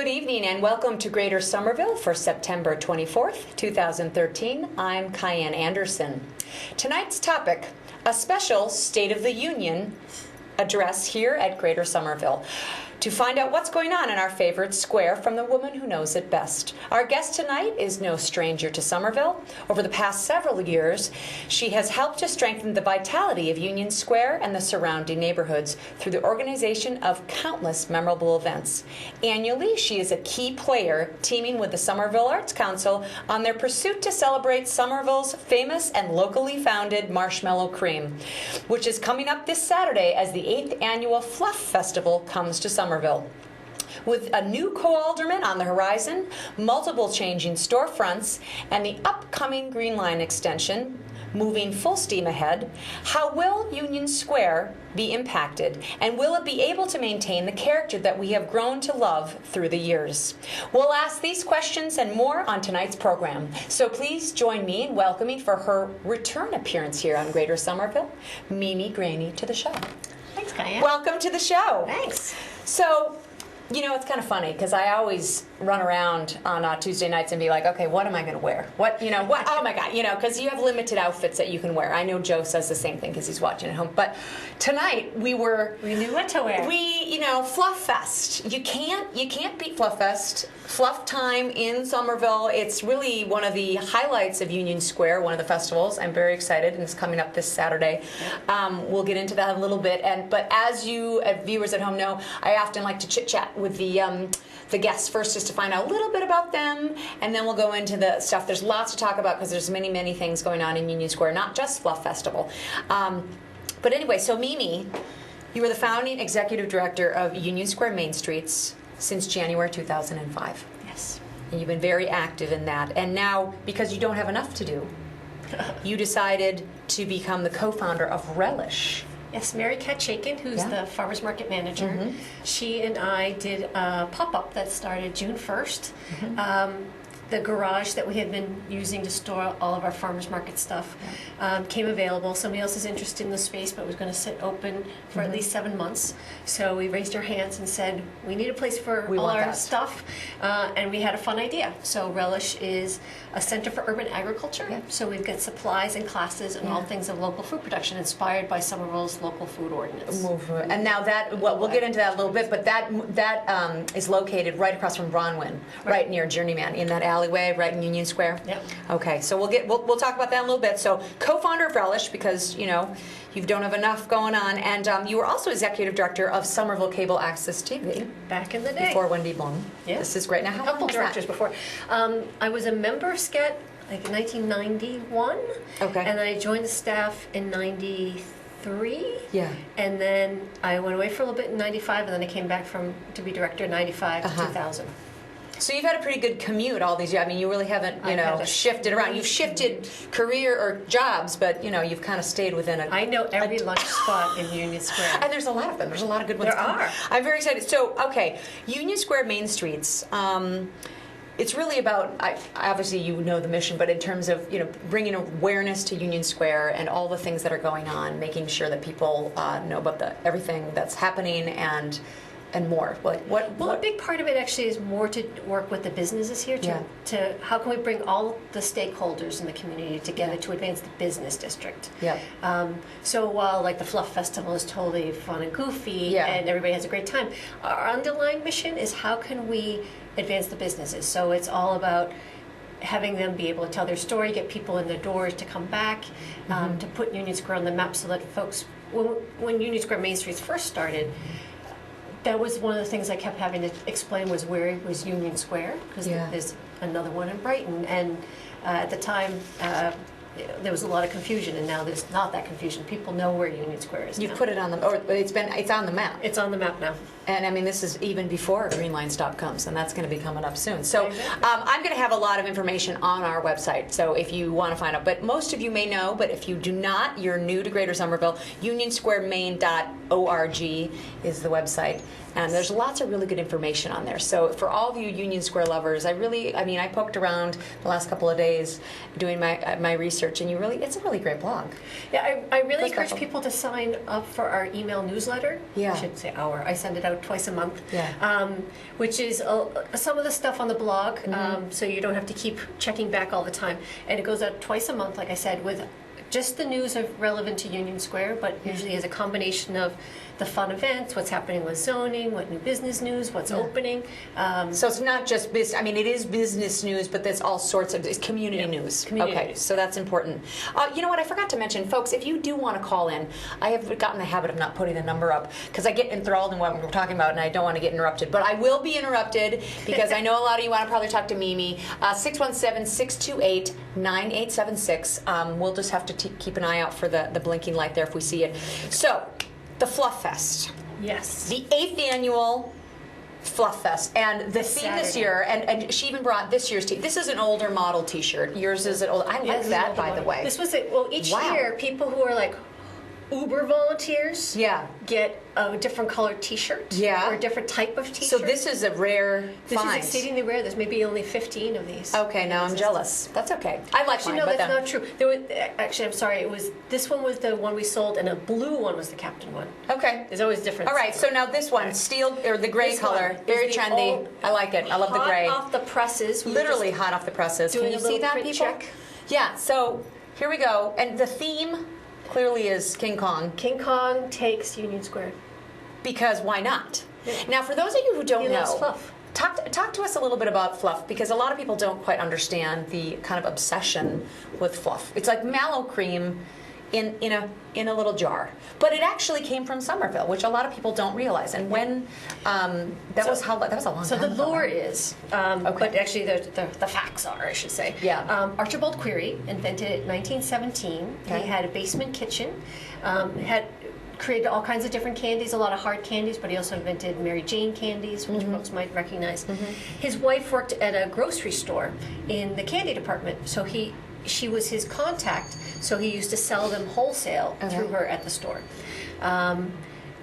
Good evening and welcome to Greater Somerville for September 24th, 2013. I'm Cayenne Anderson. Tonight's topic, a special State of the Union address here at Greater Somerville to find out what's going on in our favorite square from the woman who knows it best. Our guest tonight is no stranger to Somerville. Over the past several years, she has helped to strengthen the vitality of Union Square and the surrounding neighborhoods through the organization of countless memorable events. Annually, she is a key player, teaming with the Somerville Arts Council on their pursuit to celebrate Somerville's famous and locally founded Marshmallow Cream, which is coming up this Saturday as the 8th annual Fluff Festival comes to Somerville. With a new co-alderman on the horizon, multiple changing storefronts, and the upcoming Green Line extension moving full steam ahead, how will Union Square be impacted, and will it be able to maintain the character that we have grown to love through the years? We'll ask these questions and more on tonight's program. So please join me in welcoming for her return appearance here on Greater Somerville, Mimi Graney, to the show. Thanks, Cayenne. Welcome to the show. Thanks. So, you know, it's kind of funny because I always run around on Tuesday nights and be like, okay, what am I going to wear? What, oh my God, because you have limited outfits that you can wear. I know Joe says the same thing because he's watching at home. But tonight we knew what to wear. Fluff Fest. You can't beat Fluff Fest. Fluff time in Somerville. It's really one of the highlights of Union Square, one of the festivals. I'm very excited, and it's coming up this Saturday. We'll get into that a little bit. But as you viewers at home know, I often like to chit-chat with the guests first, just to find out a little bit about them, and then we'll go into the stuff. There's lots to talk about because there's many things going on in Union Square, not just Fluff Festival. But anyway, so Mimi, you were the founding executive director of Union Square Main Streets since January 2005. Yes. And you've been very active in that. And now, because you don't have enough to do, you decided to become the co-founder of Relish. Yes, Mary Kat Shakin, who's the farmer's market manager, she and I did a pop-up that started June 1st. The garage that we had been using to store all of our farmer's market stuff came available. Somebody else is interested in the space, but was going to sit open for at least 7 months. So we raised our hands and said, we need a place for all our stuff. And we had a fun idea. So Relish is a center for urban agriculture. So we've got supplies and classes and all things of local food production inspired by Somerville's local food ordinance. And now that, we'll get into that a little bit, but that is located right across from Bronwyn, right near Journeyman, in that alleyway, right in Union Square. Yep. Okay, so we'll talk about that in a little bit. So co-founder of Relish, because you don't have enough going on, and you were also executive director of Somerville Cable Access TV back in the day before Wendy Blum. Yeah. This is great. Now, how a couple long directors before. I was a member of SCET like 1991. Okay. And then I joined the staff in 93. Yeah. And then I went away for a little bit in 95, and then I came back to be director in 95 to 2000. So you've had a pretty good commute all these years. I mean, you really haven't, shifted around. You've shifted career or jobs, but, you've kind of stayed within a... I know every lunch spot in Union Square. And there's a lot of them. There's a lot of good ones. There are. I'm very excited. So, okay, Union Square Main Streets, it's really about, obviously you know the mission, but in terms of, bringing awareness to Union Square and all the things that are going on, making sure that people know about everything that's happening and more. A big part of it actually is more to work with the businesses here to how can we bring all the stakeholders in the community together to advance the business district. Yeah. So while like the Fluff Festival is totally fun and goofy and everybody has a great time, our underlying mission is how can we advance the businesses. So it's all about having them be able to tell their story, get people in the doors to come back, to put Union Square on the map so that folks, when Union Square Main Streets first started, that was one of the things I kept having to explain was where was Union Square, because there's another one in Brighton, and at the time there was a lot of confusion, and now there's not that confusion. People know where Union Square is. You've put it on it's on the map. It's on the map now. And I mean, this is even before Green Line Stop comes, and that's going to be coming up soon. So I'm going to have a lot of information on our website, so if you want to find out. But most of you may know, but if you do not, you're new to Greater Somerville, unionsquaremain.org is the website. And there's lots of really good information on there. So for all of you Union Square lovers, I poked around the last couple of days doing my research, and it's a really great blog. Yeah, I really That's encourage helpful. people to sign up for our email newsletter. Yeah. I should say our. I send it out twice a month. Yeah. Which is some of the stuff on the blog, so you don't have to keep checking back all the time. And it goes out twice a month, like I said, with just the news of relevant to Union Square, but usually as a combination of the fun events, what's happening with zoning, what new business news, what's opening. So it's not just business. I mean, it is business news, but there's all sorts of it's community news. Community okay, news. so that's important. You know what? I forgot to mention, folks. If you do want to call in, I have gotten the habit of not putting the number up because I get enthralled in what we're talking about, and I don't want to get interrupted. But I will be interrupted because I know a lot of you want to probably talk to Mimi. 617-628-9876. We'll just have to keep an eye out for the blinking light there if we see it. So. The Fluff Fest. Yes. The 8th annual Fluff Fest. And the theme this year, and she even brought this year's This is an older model t-shirt. Yours is an old. I like that, by the way. This was it. Well, each year, people who are like Uber volunteers get a different colored t-shirt or a different type of t-shirt. So this is a rare This find. is exceedingly rare. There's maybe only 15 of these. Okay, now I'm jealous. That's okay. I like Actually, mine, no, but that's not true. There was, actually, I'm sorry. This one was the one we sold, and a blue one was the captain one. Okay. There's always different. All right, so now this one, steel, or the gray color, very trendy. I like it. I love the gray. Hot off the presses. Literally hot off the presses. Can you see that, people? Check. Yeah, so here we go. And the theme clearly is King Kong. King Kong takes Union Square. Because why not? Yeah. Now, for those of you who don't know, fluff. Talk to us a little bit about fluff, because a lot of people don't quite understand the kind of obsession with fluff. It's like mallow cream in a little jar, but it actually came from Somerville, which a lot of people don't realize. And when that was a long time ago. So the lore is, but actually the facts are, I should say. Yeah. Archibald Query invented it in 1917. Okay. He had a basement kitchen. Had created all kinds of different candies, a lot of hard candies, but he also invented Mary Jane candies, which folks might recognize. His wife worked at a grocery store in the candy department, so she was his contact, so he used to sell them wholesale through her at the store.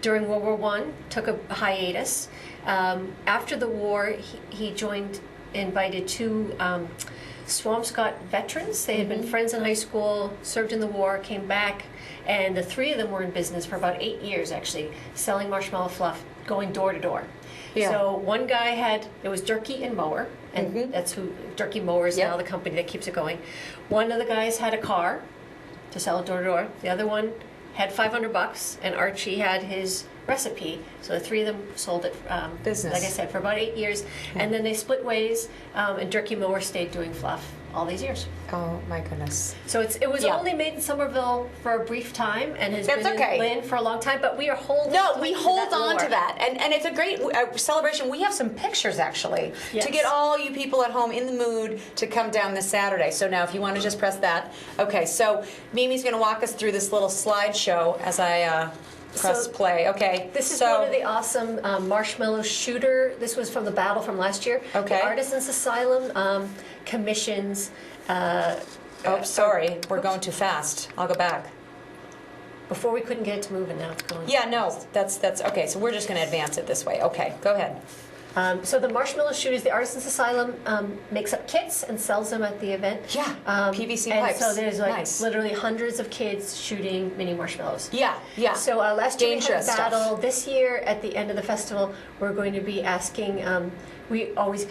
During World War I, took a hiatus. After the war, he invited two Swampscott veterans. They had been friends in high school, served in the war, came back, and the three of them were in business for about 8 years, actually, selling marshmallow fluff, going door to door. Yeah. So one guy it was Durkee and Mower, and that's who, Durkee Mower is now the company that keeps it going. One of the guys had a car to sell it door to door. The other one had $500, and Archie had his recipe. So the three of them sold it, business, like I said, for about 8 years. And then they split ways, and Durkee Mower stayed doing fluff all these years. Oh my goodness! So it was only made in Somerville for a brief time, and has been in Lynn for a long time. But we are holding. No, we hold on to that, and it's a great celebration. We have some pictures actually to get all you people at home in the mood to come down this Saturday. So now, if you want to just press that, okay. So Mimi's going to walk us through this little slideshow as I. Press play. Okay. This is one of the awesome marshmallow shooter. This was from the battle from last year. Okay. The Artisans Asylum commissions. Sorry, we're going too fast. I'll go back. Before we couldn't get it to move, and now it's going. Yeah, no, that's okay. So we're just going to advance it this way. Okay, go ahead. So the marshmallow shooters, the Artisans Asylum makes up kits and sells them at the event. Yeah, PVC and pipes. So there's literally hundreds of kids shooting mini marshmallows. Yeah. So last year we had a battle. This year at the end of the festival, we're going to be asking. We always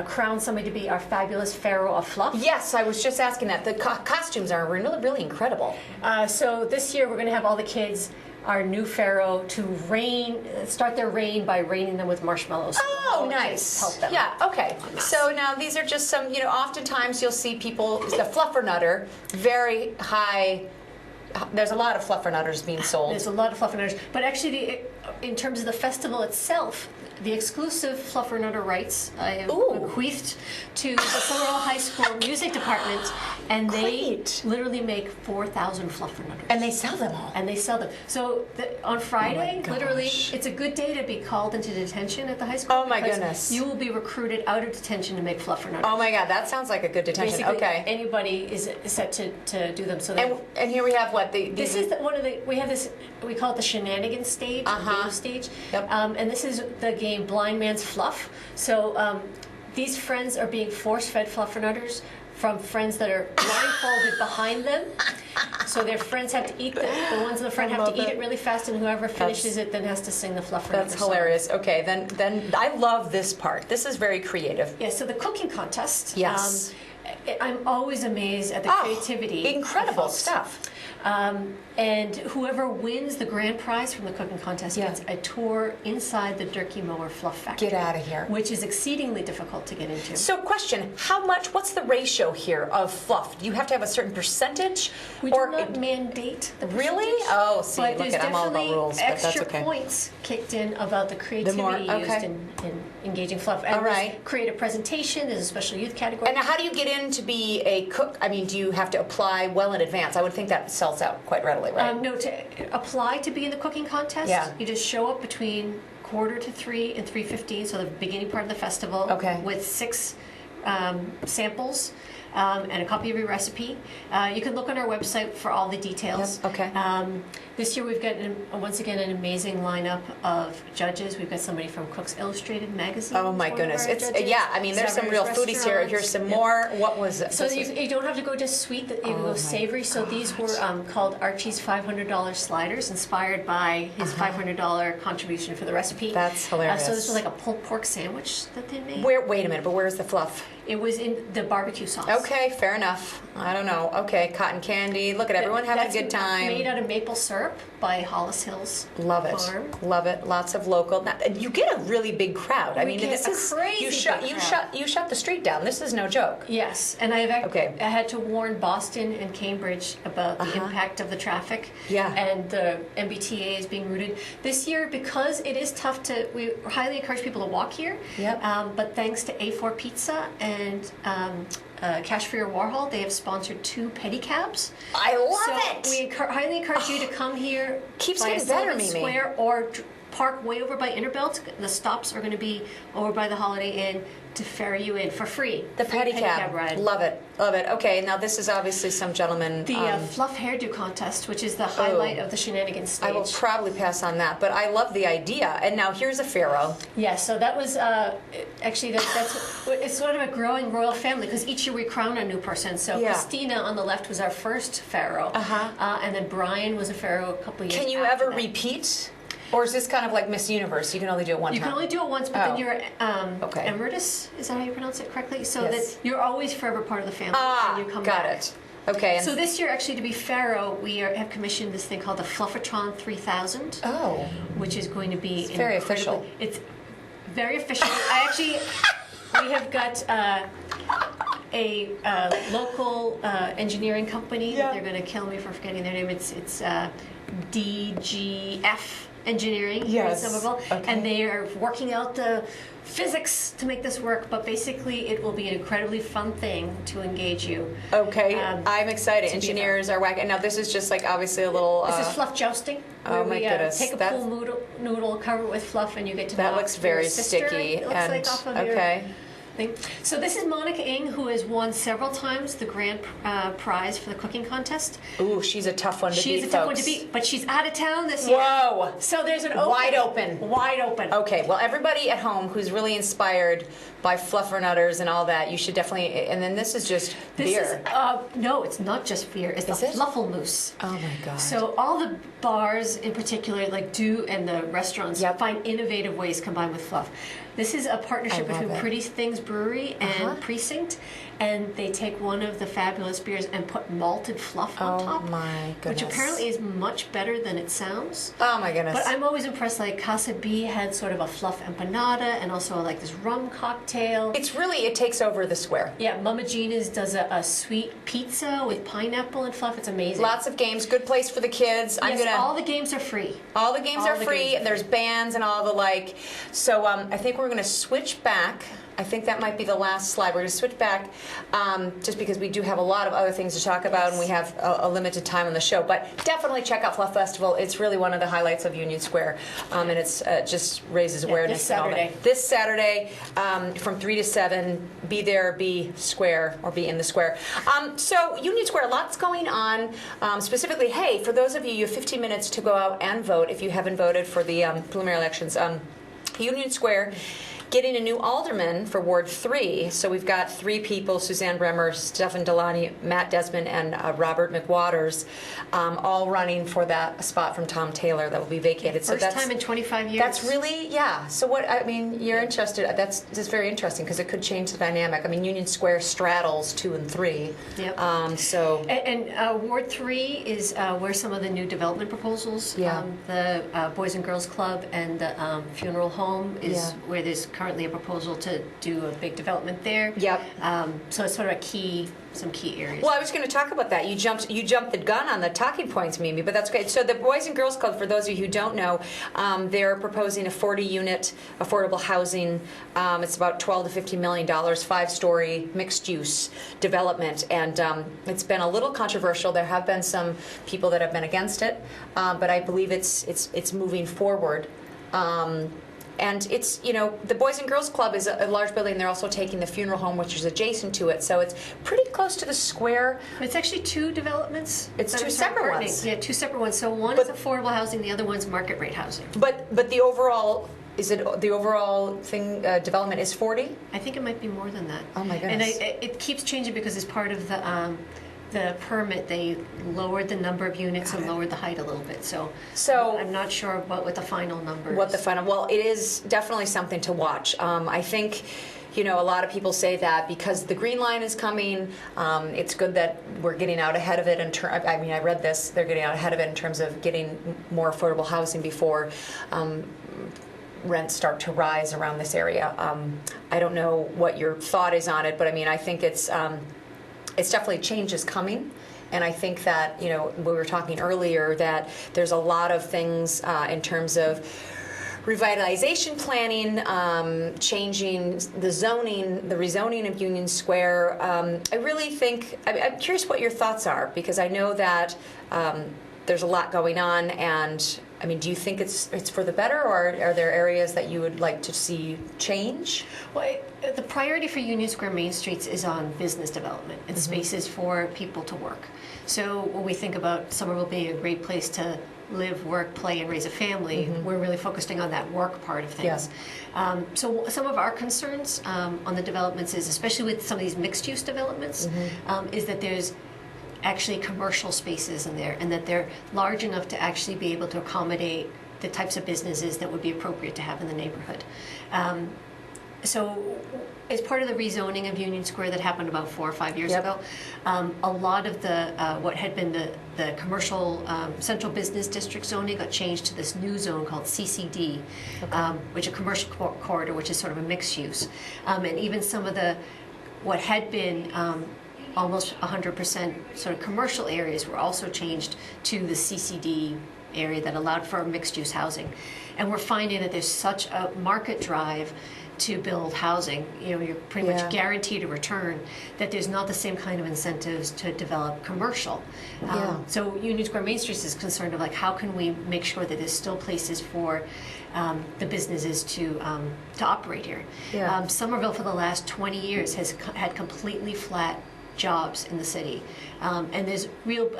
crown somebody to be our fabulous Pharaoh of Fluff. Yes, I was just asking that. The costumes are really, really incredible. So this year we're going to have all the kids, our new Pharaoh, to start their reign by raining them with marshmallows. Oh, nice. Help them. Yeah, okay. So now these are just some, oftentimes you'll see people, the fluffernutter, very high. There's a lot of fluffernutters being sold. There's a lot of fluffernutters. But actually, in terms of the festival itself, the exclusive fluffernutter rights I have bequeathed to the Somerville High School music department, and they literally make 4,000 fluffernutters. And they sell them all. And they sell them. So on Friday, literally, it's a good day to be called into detention at the high school. Oh my goodness. You will be recruited out of detention to make fluffernutters. Oh my God, that sounds like a good detention. Basically, okay. Anybody is set to do them. So and here we have what? This is one of the, we have this, we call it the shenanigans stage, the game stage. Yep. And this is the game Blind Man's Fluff. So these friends are being force-fed fluffernutters from friends that are blindfolded behind them. So their friends have to eat the ones in the front have to eat it really fast, and whoever finishes it then has to sing the fluffer. That's hilarious. Okay, then I love this part. This is very creative. Yeah, so the cooking contest. Yes. I'm always amazed at the creativity. Incredible stuff. And whoever wins the grand prize from the cooking contest gets a tour inside the Durkee Mower Fluff Factory. Get out of here. Which is exceedingly difficult to get into. So question, what's the ratio here of fluff? Do you have to have a certain percentage? We do not mandate the percentage. Really? Oh, see, but look at I'm all about rules, but that's okay. extra points kicked in about the creativity used in engaging fluff. And all right. Create a presentation, there's a special youth category. And how do you get in to be a cook? I mean, do you have to apply well in advance? I would think that sells out quite readily, right? No, to apply to be in the cooking contest, you just show up between 2:45 and 3:15, so the beginning part of the festival, with 6 samples and a copy of your recipe. You can look on our website for all the details. Yep. Okay. This year we've got, once again, an amazing lineup of judges. We've got somebody from Cooks Illustrated magazine. Oh my goodness. It's I mean, there's some real foodies here. Here's some more. What was it? So you don't have to go just sweet, you can go savory. So these were called Archie's $500 sliders, inspired by his $500 contribution for the recipe. That's hilarious. So this was like a pulled pork sandwich that they made. Wait a minute, but where's the fluff? It was in the barbecue sauce. Okay, fair enough. I don't know. Okay, cotton candy. Look at everyone having a good time. Made out of maple syrup by Hollis Hills Farm. Love it. Lots of local. You get a really big crowd. I mean, this is crazy. You shut the street down. This is no joke. Yes, and I had to warn Boston and Cambridge about the impact of the traffic. Yeah. And the MBTA is being routed this year because it is tough to. We highly encourage people to walk here. Yep. But thanks to A4 Pizza and Cash for Your Warhol, they have sponsored 2 pedicabs. I love it. We highly encourage you to come here. Keeps getting better, Mimi. Square or park way over by Innerbelt. The stops are going to be over by the Holiday Inn to ferry you in for free. The pedicab ride. Love it. Love it. Okay, now this is obviously some gentleman. The fluff hairdo contest, which is the highlight of the shenanigans stage. I will probably pass on that, but I love the idea. And now here's a pharaoh. Yes, so that was actually that's it's sort of a growing royal family because each year we crown a new person. So Christina on the left was our first pharaoh, and then Brian was a pharaoh a couple years. Can you ever repeat? Or is this kind of like Miss Universe? You can only do it one time. You can only do it once, but then you're emeritus. Is that how you pronounce it correctly? So that you're always forever part of the family. And you come got back. it. Okay. So this year, actually, to be Pharaoh, we have commissioned this thing called the Fluffatron 3000. Oh. Which is going to be it's very official. It's very official. We have got a local engineering company that they're going to kill me for forgetting their name. It's DGF Engineering here in Somerville, and they are working out the physics to make this work, but basically it will be an incredibly fun thing to engage you. Okay, I'm excited. Engineers are wacky. Now this is just like obviously a little... This is fluff jousting. Oh my goodness. Take a pool noodle, cover it with fluff, and you get to that looks very sticky. It looks like off of your thing. So this is Monica Ng, who has won several times the grand prize for the cooking contest. Ooh, she's a tough one to beat, She's a tough one to beat, but she's out of town this year. Whoa! So there's an wide open. Wide open. Okay, well, everybody at home who's really inspired by fluffernutters and all that, you should definitely. And then this is just beer. No, it's not just beer. It's the Fluffelmoose. Oh my god! So all the bars, in particular, and the restaurants, find innovative ways combined with fluff. This is a partnership between Pretty Things Brewery and Precinct, and they take one of the fabulous beers and put malted fluff on top. Oh my goodness. Which apparently is much better than it sounds. Oh my goodness. But I'm always impressed, like Casa B had sort of a fluff empanada and also like this rum cocktail. It takes over the square. Yeah, Mama Gina's does a sweet pizza with pineapple and fluff. It's amazing. Lots of games, good place for the kids. Yes, all the games are free. All the games are free. There's bands and all the like. So I think we're going to switch back. I think that might be the last slide. We're going to switch back just because we do have a lot of other things to talk about and we have a limited time on the show. But definitely check out Fluff Festival. It's really one of the highlights of Union Square, and it's just raises awareness. This Saturday. This Saturday from 3 to 7. Be there, be square, or be in the square. So Union Square, lots going on. Specifically, hey, for those of you, you have 15 minutes to go out and vote if you haven't voted for the preliminary elections. Union Square getting a new alderman for Ward 3. So we've got 3 people, Suzanne Bremer, Stephen Delaney, Matt Desmond, and Robert McWaters, all running for that spot from Tom Taylor that will be vacated. First time in 25 years. That's really, yeah. So what, I mean, you're interested, that's just very interesting because it could change the dynamic. I mean, Union Square straddles 2 and 3. Yep. And Ward 3 is where some of the new development proposals, Yeah. the Boys and Girls Club and the funeral home is Yeah. where there's currently a proposal to do a big development there. Yep. So it's sort of some key areas. Well, I was going to talk about that. You jumped the gun on the talking points, Mimi, but that's great. So the Boys and Girls Club, for those of you who don't know, they're proposing a 40-unit affordable housing. It's about $12 to $15 million, 5-story mixed-use development, and it's been a little controversial. There have been some people that have been against it, but I believe it's moving forward. And it's, the Boys and Girls Club is a large building. They're also taking the funeral home, which is adjacent to it. So it's pretty close to the square. It's actually 2 developments. It's 2 separate ones. Yeah, 2 separate ones. So one is affordable housing, the other one's market rate housing. But the overall, the overall thing, development is 40? I think it might be more than that. Oh my goodness. And it keeps changing because as part of the permit, they lowered the number of units and lowered the height a little bit. So I'm not sure what the final number is. Well, it is definitely something to watch. I think, a lot of people say that because the Green Line is coming, it's good that we're getting out ahead of it. I read this, they're getting out ahead of it in terms of getting more affordable housing before rents start to rise around this area. I don't know what your thought is on it, but I think it's definitely change is coming. And I think that, we were talking earlier that there's a lot of things in terms of revitalization planning, changing the zoning, the rezoning of Union Square. I really think, I'm curious what your thoughts are, because I know that there's a lot going on, and do you think it's for the better, or are there areas that you would like to see change? Well, the priority for Union Square Main Streets is on business development and spaces for people to work. So when we think about Somerville being a great place to live, work, play, and raise a family, we're really focusing on that work part of things. Yeah. So some of our concerns on the developments is, especially with some of these mixed-use developments, is that there's actually commercial spaces in there, and that they're large enough to actually be able to accommodate the types of businesses that would be appropriate to have in the neighborhood. So as part of the rezoning of Union Square that happened about 4 or 5 years ago, a lot of the what had been the commercial central business district zoning got changed to this new zone called CCD, which is a commercial corridor, which is sort of a mixed use. And even some of what had been almost 100% sort of commercial areas were also changed to the CCD area that allowed for mixed-use housing. And we're finding that there's such a market drive to build housing, you're pretty much guaranteed a return, that there's not the same kind of incentives to develop commercial. So Union Square Main Street is concerned of how can we make sure that there's still places for the businesses to operate here. Somerville for the last 20 years has had completely flat jobs in the city, and there's real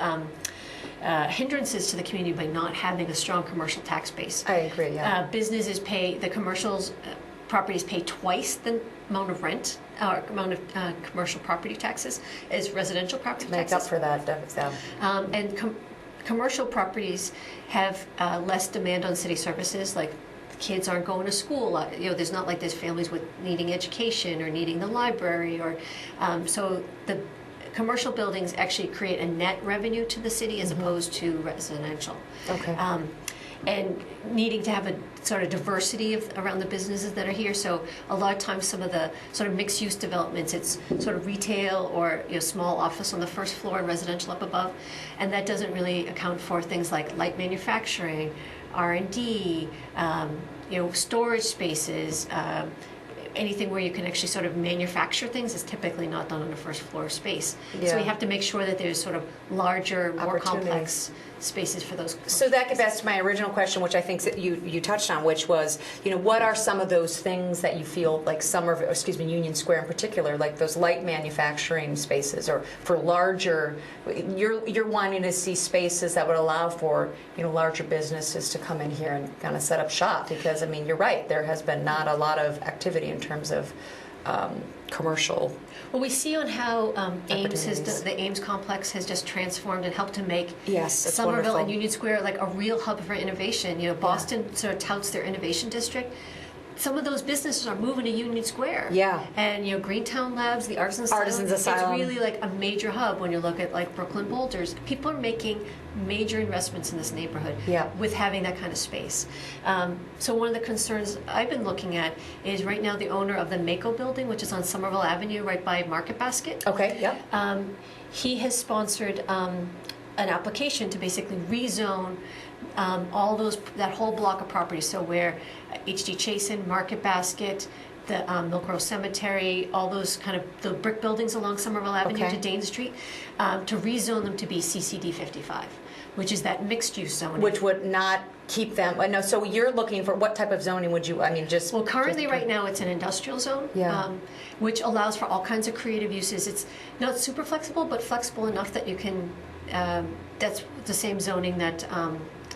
hindrances to the community by not having a strong commercial tax base. I agree, yeah. Businesses pay, the properties pay twice the amount of rent, or amount of commercial property taxes as residential property taxes. Make up for that. And commercial properties have less demand on city services, like kids aren't going to school. There's not like there's families with needing education or needing the library, or so the commercial buildings actually create a net revenue to the city as opposed to residential. Okay. And needing to have a sort of diversity around the businesses that are here. So a lot of times some of the sort of mixed-use developments, it's sort of retail or small office on the first floor and residential up above. And that doesn't really account for things like light manufacturing, R&D, storage spaces, anything where you can actually sort of manufacture things is typically not done on the first floor space. So we have to make sure that there's sort of larger, more complex spaces for those. So that gets back to my original question, which I think that you touched on, which was, what are some of those things that you feel like Union Square in particular, like those light manufacturing spaces, or for larger, you're wanting to see spaces that would allow for, larger businesses to come in here and kind of set up shop, because you're right, there has been not a lot of activity in terms of commercial. Well, we see on how the Ames complex has just transformed and helped to make Somerville and Union Square like a real hub for innovation. Boston sort of touts their innovation district. Some of those businesses are moving to Union Square. Yeah. And Greentown Labs, the Artisans Asylum. It's really like a major hub when you look at like Brooklyn Boulders. People are making major investments in this neighborhood with having that kind of space. So one of the concerns I've been looking at is right now the owner of the Mako building, which is on Somerville Avenue right by Market Basket. Okay, yeah. He has sponsored an application to basically rezone that whole block of property. So where H.D. Chasen, Market Basket, the Milk Row Cemetery, all those kind of the brick buildings along Somerville Avenue to Dane Street, to rezone them to be CCD 55, which is that mixed use zone. Which would not keep them. No, so you're looking for what type of zoning would you? Well, currently right now it's an industrial zone, which allows for all kinds of creative uses. It's not super flexible, but flexible enough that you can. That's the same zoning that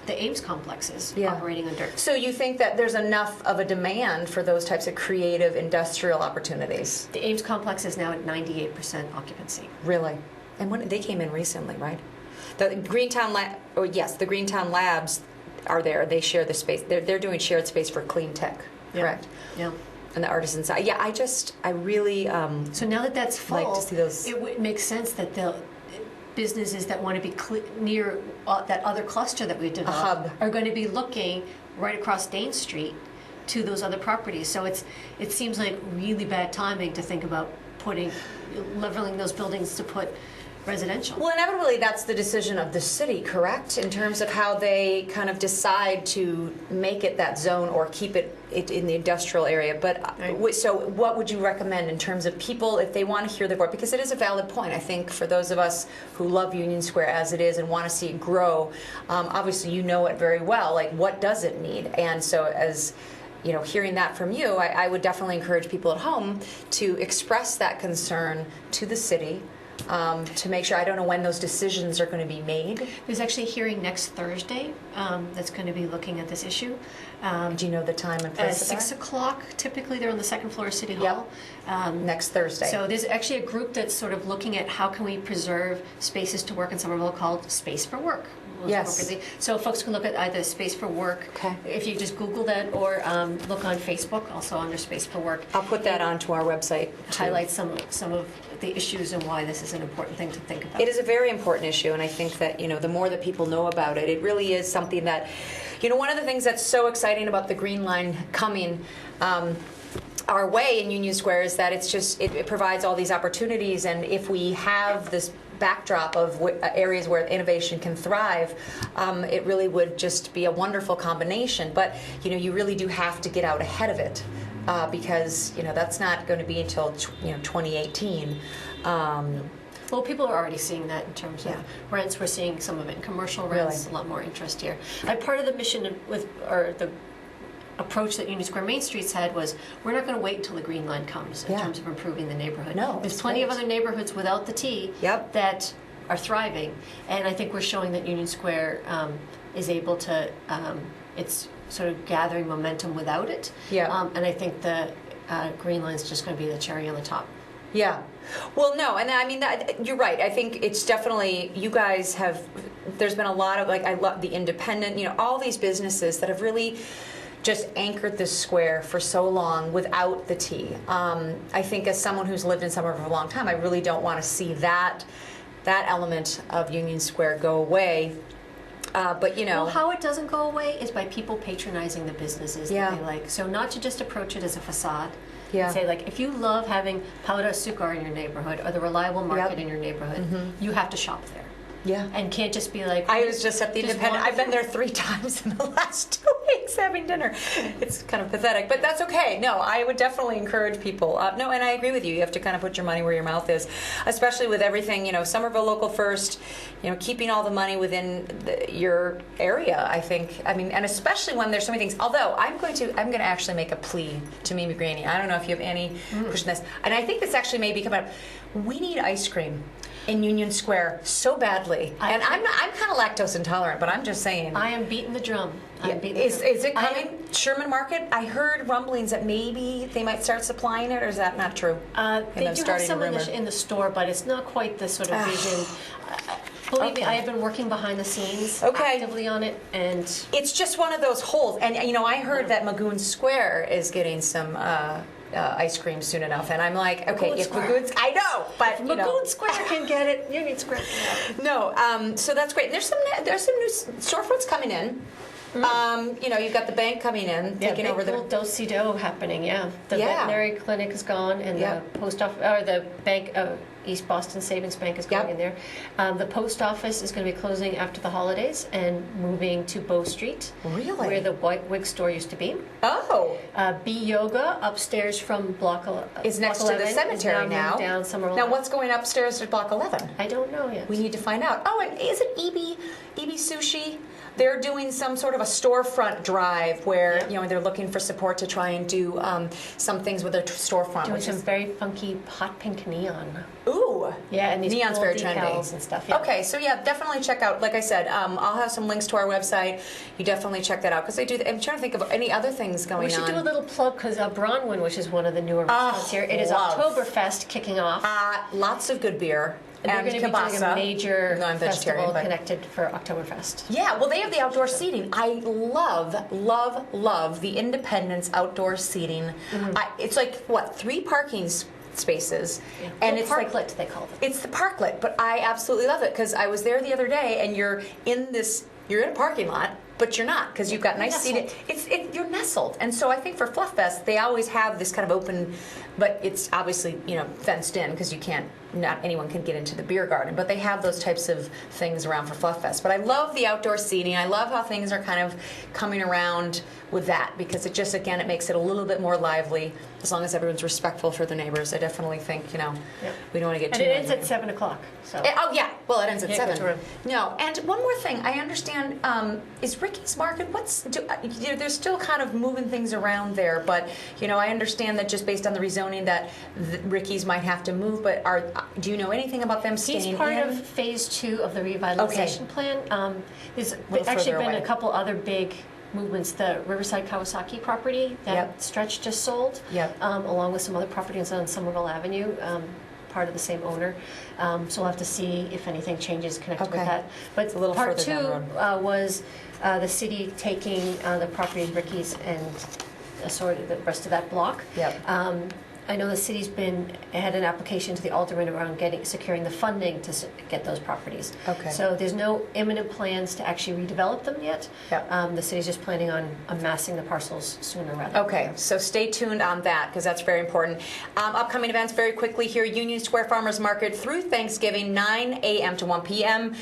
the Ames complex is operating under. So you think that there's enough of a demand for those types of creative industrial opportunities? The Ames complex is now at 98% occupancy. Really? And when they came in recently, right? The Greentown the Greentown Labs are there. They share the space. They're doing shared space for clean tech, correct? Yeah. And the artisan side. Yeah, I really so now that that's full, like to see those. It makes sense that the businesses that want to be near that other cluster that we developed are going to be looking right across Dane Street to those other properties. So it seems like really bad timing to think about leveling those buildings to put residential. Well, inevitably that's the decision of the city, correct? In terms of how they kind of decide to make it that zone or keep it in the industrial area. But so what would you recommend in terms of people if they want to hear the voice? Because it is a valid point, I think, for those of us who love Union Square as it is and want to see it grow. Obviously, you know it very well. Like, what does it need? And so as hearing that from you, I would definitely encourage people at home to express that concern to the city. To make sure, I don't know when those decisions are going to be made. There's actually a hearing next Thursday that's going to be looking at this issue. Do you know the time and place? 6 o'clock. Typically, they're on the second floor of City Hall. Next Thursday. So there's actually a group that's sort of looking at how can we preserve spaces to work in Somerville called Space for Work. Yes. So folks can look at either Space for Work, if you just Google that, or look on Facebook, also under Space for Work. I'll put that onto our website. Highlight some of the issues and why this is an important thing to think about. It is a very important issue, and I think that the more that people know about it, it really is something that, one of the things that's so exciting about the Green Line coming our way in Union Square is that it provides all these opportunities, and if we have this backdrop of areas where innovation can thrive, it really would just be a wonderful combination. But you really do have to get out ahead of it because that's not going to be until 2018. Well, people are already seeing that in terms of rents. We're seeing some of it in commercial rents. A lot more interest here. And part of the mission the approach that Union Square Main Street's had was we're not going to wait until the Green Line comes in terms of improving the neighborhood. No, there's plenty of other neighborhoods without the T that are thriving, and I think we're showing that Union Square is able to. It's sort of gathering momentum without it. And I think the Green Line's just going to be the cherry on the top. Yeah. Well, no, and I mean you're right. I think it's definitely you guys have. There's been a lot of I love the independent. All these businesses that have really just anchored this square for so long without the T. I think as someone who's lived in Somerville for a long time, I really don't want to see that element of Union Square go away. But well, how it doesn't go away is by people patronizing the businesses that they like. So not to just approach it as a facade. Say if you love having Powder Sukar in your neighborhood or the Reliable Market in your neighborhood, you have to shop there. Yeah. And can't just be like. I was just at the Independent. wander I've been there 3 times in the last 2 weeks having dinner. It's kind of pathetic, but that's okay. No, I would definitely encourage people. No, and I agree with you. You have to kind of put your money where your mouth is, especially with everything, Somerville local first, keeping all the money within your area, I think. I mean, and especially when there's so many things. Although I'm going to actually make a plea to Mimi Graney. I don't know if you have any push on this. And I think this actually may be coming up. We need ice cream in Union Square so badly. I'm kind of lactose intolerant, but I'm just saying. I am beating the drum. Is it coming? Sherman Market? I heard rumblings that maybe they might start supplying it, or is that not true? They do have some in the store, but it's not quite the sort of vision. Believe me, I have been working behind the scenes actively on it, and it's just one of those holes. And I heard that Magoon Square is getting some ice cream soon enough, and I'm like, okay, if Magoon's, I know, but Magoon Square can get it. Union Square. No, so that's great. And there's some new storefronts coming in. You've got the bank coming in, taking over the do-si-do happening. Yeah, the veterinary clinic is gone, and the post office or the bank. East Boston Savings Bank is going in there. The post office is going to be closing after the holidays and moving to Bow Street, where the White Wig store used to be. Oh, B Yoga upstairs from Block 11 is next to the cemetery now. Down Somerville. Now, what's going upstairs to Block 11? I don't know yet. We need to find out. Oh, and is it EB Sushi? They're doing some sort of a storefront drive where they're looking for support to try and do some things with their storefront. Doing some very funky hot pink neon. Ooh, yeah, and these neon's cool very decals trendy and stuff. Yeah. Okay, so definitely check out. Like I said, I'll have some links to our website. You definitely check that out because they do. I'm trying to think of any other things going on. We should do a little plug because Bronwyn, which is one of the newer restaurants here, it is Oktoberfest kicking off. Lots of good beer. And they're going to be doing a major festival but connected for Oktoberfest. Yeah, well, they have the outdoor seating. I love the Independence outdoor seating. It's like, 3 parking spaces. Yeah. And it's parklet, like, they call it. It's the parklet, but I absolutely love it because I was there the other day and you're in a parking lot, but you're not because you've got nice seating. You're nestled. And so I think for Fluff Fest, they always have this kind of open, but it's obviously, fenced in because not anyone can get into the beer garden, but they have those types of things around for Fluff Fest. But I love the outdoor seating. I love how things are kind of coming around with that because it just, again, it makes it a little bit more lively as long as everyone's respectful for the neighbors. I definitely think, we don't want to get too. And it ends at 7 o'clock. So. It ends at 7. No, and one more thing. I understand, is Ricky's Market, they're still kind of moving things around there, but, I understand that just based on the rezoning that Ricky's might have to move, but do you know anything about them staying in? He's part of phase 2 of the revitalization plan. There's actually been a couple other big movements. The Riverside Kawasaki property, that stretch just sold, along with some other properties on Somerville Avenue, part of the same owner. So we'll have to see if anything changes connected with that. But it's a little part further 2 was the city taking the property of Ricky's and assorted the rest of that block. I know the city's had an application to the alderman around securing the funding to get those properties. So there's no imminent plans to actually redevelop them yet. The city's just planning on amassing the parcels sooner rather than later. So stay tuned on that because that's very important. Upcoming events very quickly here: Union Square Farmers Market through Thanksgiving, 9 a.m. to 1 p.m.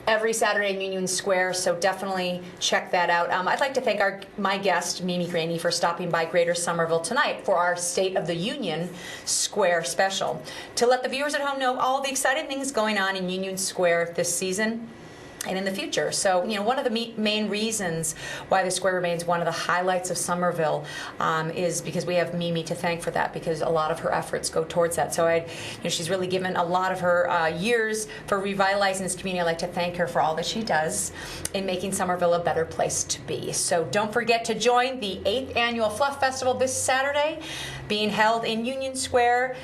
every Saturday in Union Square, so definitely check that out. I'd like to thank my guest, Mimi Graney, for stopping by Greater Somerville tonight for our State of the Union Square special. To let the viewers at home know all the exciting things going on in Union Square this season and in the future. So, one of the main reasons why the square remains one of the highlights of Somerville is because we have Mimi to thank for that, because a lot of her efforts go towards that. So she's really given a lot of her years for revitalizing this community. I'd like to thank her for all that she does in making Somerville a better place to be. So don't forget to join the 8th Annual Fluff Festival this Saturday, being held in Union Square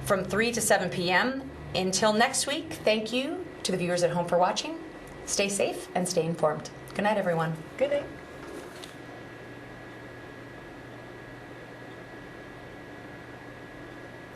from 3 to 7 p.m. Until next week, thank you to the viewers at home for watching. Stay safe and stay informed. Good night, everyone. Good night.